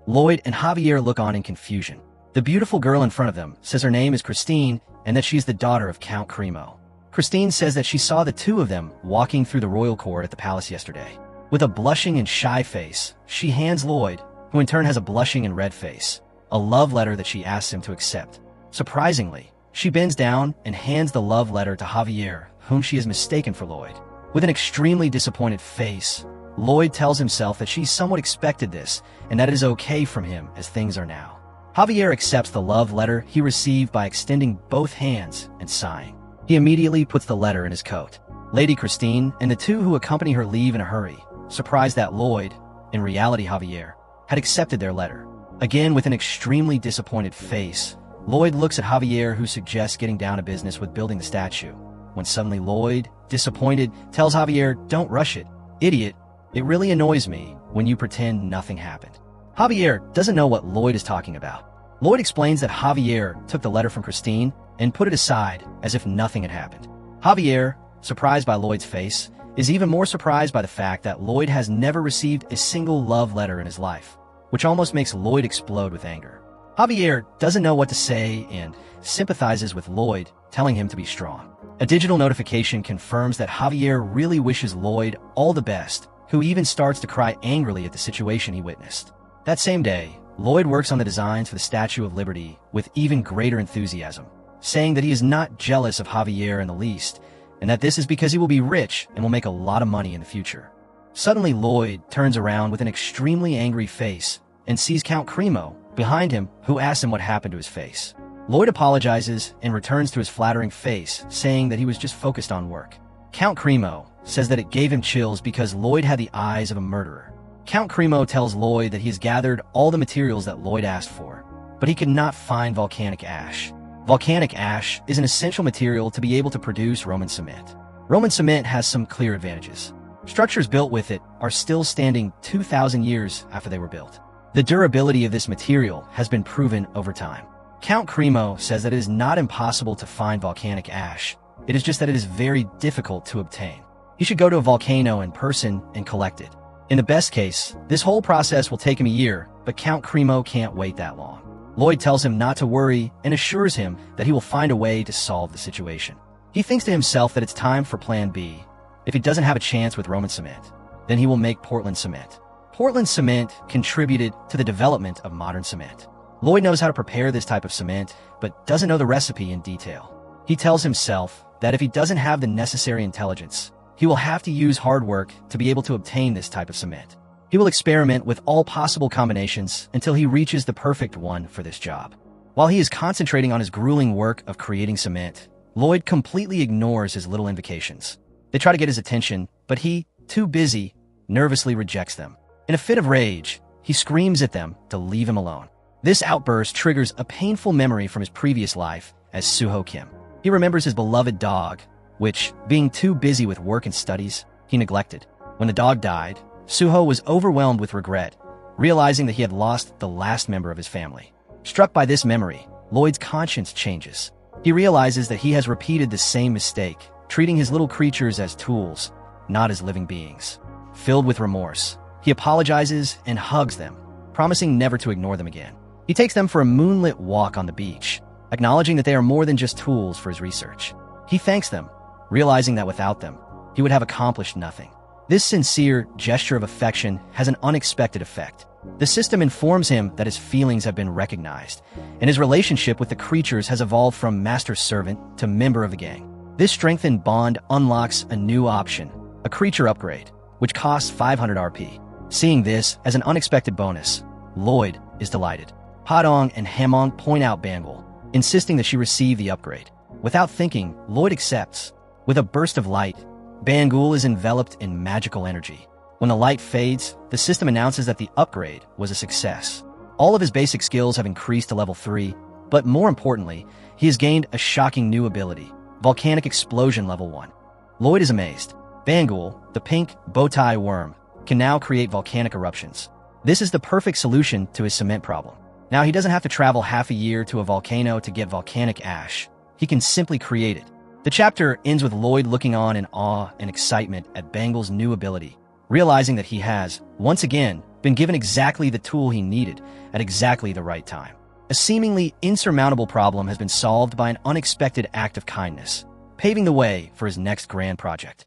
Lloyd and Javier look on in confusion. The beautiful girl in front of them says her name is Christine and that she's the daughter of Count Cremo. Christine says that she saw the two of them walking through the royal court at the palace yesterday. With a blushing and shy face, she hands Lloyd, who in turn has a blushing and red face, a love letter that she asks him to accept. Surprisingly, she bends down and hands the love letter to Javier, whom she has mistaken for Lloyd. With an extremely disappointed face, Lloyd tells himself that she somewhat expected this and that it is okay from him as things are now. Javier accepts the love letter he received by extending both hands and sighing. He immediately puts the letter in his coat. Lady Christine and the two who accompany her leave in a hurry, surprised that Lloyd, in reality Javier, had accepted their letter. Again, with an extremely disappointed face, Lloyd looks at Javier, who suggests getting down to business with building the statue, when suddenly Lloyd, disappointed, tells Javier, "Don't rush it, idiot. It really annoys me when you pretend nothing happened." Javier doesn't know what Lloyd is talking about. Lloyd explains that Javier took the letter from Christine and put it aside as if nothing had happened. Javier, surprised by Lloyd's face, is even more surprised by the fact that Lloyd has never received a single love letter in his life, which almost makes Lloyd explode with anger. Javier doesn't know what to say and sympathizes with Lloyd, telling him to be strong. A digital notification confirms that Javier really wishes Lloyd all the best, who even starts to cry angrily at the situation he witnessed. That same day, Lloyd works on the designs for the Statue of Liberty with even greater enthusiasm, saying that he is not jealous of Javier in the least, and that this is because he will be rich and will make a lot of money in the future. Suddenly, Lloyd turns around with an extremely angry face and sees Count Cremo behind him, who asks him what happened to his face. Lloyd apologizes and returns to his flattering face, saying that he was just focused on work. Count Cremo says that it gave him chills because Lloyd had the eyes of a murderer. Count Cremo tells Lloyd that he has gathered all the materials that Lloyd asked for, but he could not find volcanic ash. Volcanic ash is an essential material to be able to produce Roman cement. Roman cement has some clear advantages. Structures built with it are still standing 2,000 years after they were built. The durability of this material has been proven over time. Count Cremo says that it is not impossible to find volcanic ash. It is just that it is very difficult to obtain. He should go to a volcano in person and collect it. In the best case, this whole process will take him a year, but Count Cremo can't wait that long. Lloyd tells him not to worry and assures him that he will find a way to solve the situation. He thinks to himself that it's time for Plan B. If he doesn't have a chance with Roman cement, then he will make Portland cement. Portland cement contributed to the development of modern cement. Lloyd knows how to prepare this type of cement, but doesn't know the recipe in detail. He tells himself that if he doesn't have the necessary intelligence, he will have to use hard work to be able to obtain this type of cement. He will experiment with all possible combinations until he reaches the perfect one for this job. While he is concentrating on his grueling work of creating cement, Lloyd completely ignores his little invocations. They try to get his attention, but he, too busy, nervously rejects them. In a fit of rage, he screams at them to leave him alone. This outburst triggers a painful memory from his previous life as Suho Kim. He remembers his beloved dog, which, being too busy with work and studies, he neglected. When the dog died, Suho was overwhelmed with regret, realizing that he had lost the last member of his family. Struck by this memory, Lloyd's conscience changes. He realizes that he has repeated the same mistake, treating his little creatures as tools, not as living beings. Filled with remorse, he apologizes and hugs them, promising never to ignore them again. He takes them for a moonlit walk on the beach, acknowledging that they are more than just tools for his research. He thanks them, realizing that without them, he would have accomplished nothing. This sincere gesture of affection has an unexpected effect. The system informs him that his feelings have been recognized, and his relationship with the creatures has evolved from master-servant to member of the gang. This strengthened bond unlocks a new option, a creature upgrade, which costs 500 RP. Seeing this as an unexpected bonus, Lloyd is delighted. Padong and Hamong point out Bangul, insisting that she receive the upgrade. Without thinking, Lloyd accepts. With a burst of light, Bangul is enveloped in magical energy. When the light fades, the system announces that the upgrade was a success. All of his basic skills have increased to level 3, but more importantly, he has gained a shocking new ability, Volcanic Explosion level 1. Lloyd is amazed. Bangul, the pink bow-tie worm, can now create volcanic eruptions. This is the perfect solution to his cement problem. Now he doesn't have to travel half a year to a volcano to get volcanic ash. He can simply create it. The chapter ends with Lloyd looking on in awe and excitement at Bangul's new ability, realizing that he has, once again, been given exactly the tool he needed at exactly the right time. A seemingly insurmountable problem has been solved by an unexpected act of kindness, paving the way for his next grand project.